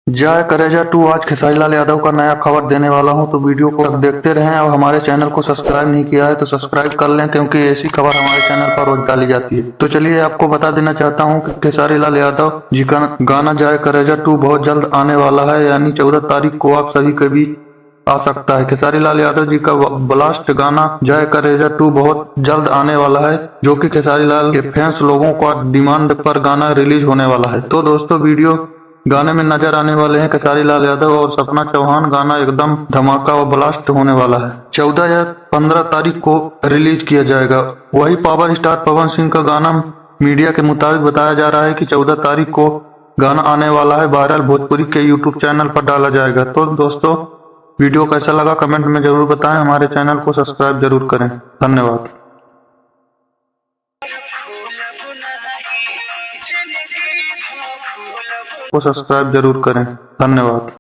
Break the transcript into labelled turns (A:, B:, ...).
A: जय करेजा 2 आज खेसारी लाल यादव का नया खबर देने वाला हूं, तो वीडियो को देखते रहें। और हमारे चैनल को सब्सक्राइब नहीं किया है तो सब्सक्राइब कर लें, क्योंकि ऐसी खबर हमारे चैनल पर रोज डाली जाती है। तो चलिए आपको बता देना चाहता हूं कि खेसारी लाल यादव जी का गाना जय करेजा 2 बहुत जल्द आने वाला है, यानी 14 तारीख को आप सभी के बीच आ सकता है। खेसारी लाल यादव जी का ब्लास्ट गाना जय करेजा 2 बहुत जल्द आने वाला है, जो कि खेसारी लाल के फैंस लोगों का डिमांड पर गाना रिलीज होने वाला है। तो दोस्तों, वीडियो गाने में नजर आने वाले हैं खेसारी लाल यादव और सपना चौहान। गाना एकदम धमाका और ब्लास्ट होने वाला है। 14 या 15 तारीख को रिलीज किया जाएगा। वही पावर स्टार पवन सिंह का गाना मीडिया के मुताबिक बताया जा रहा है कि 14 तारीख को गाना आने वाला है, वायरल भोजपुरी के यूट्यूब चैनल पर डाला जाएगा। तो दोस्तों, वीडियो कैसा लगा कमेंट में जरूर बताएं। हमारे चैनल को सब्सक्राइब जरूर करें। धन्यवाद। को सब्सक्राइब जरूर करें। धन्यवाद।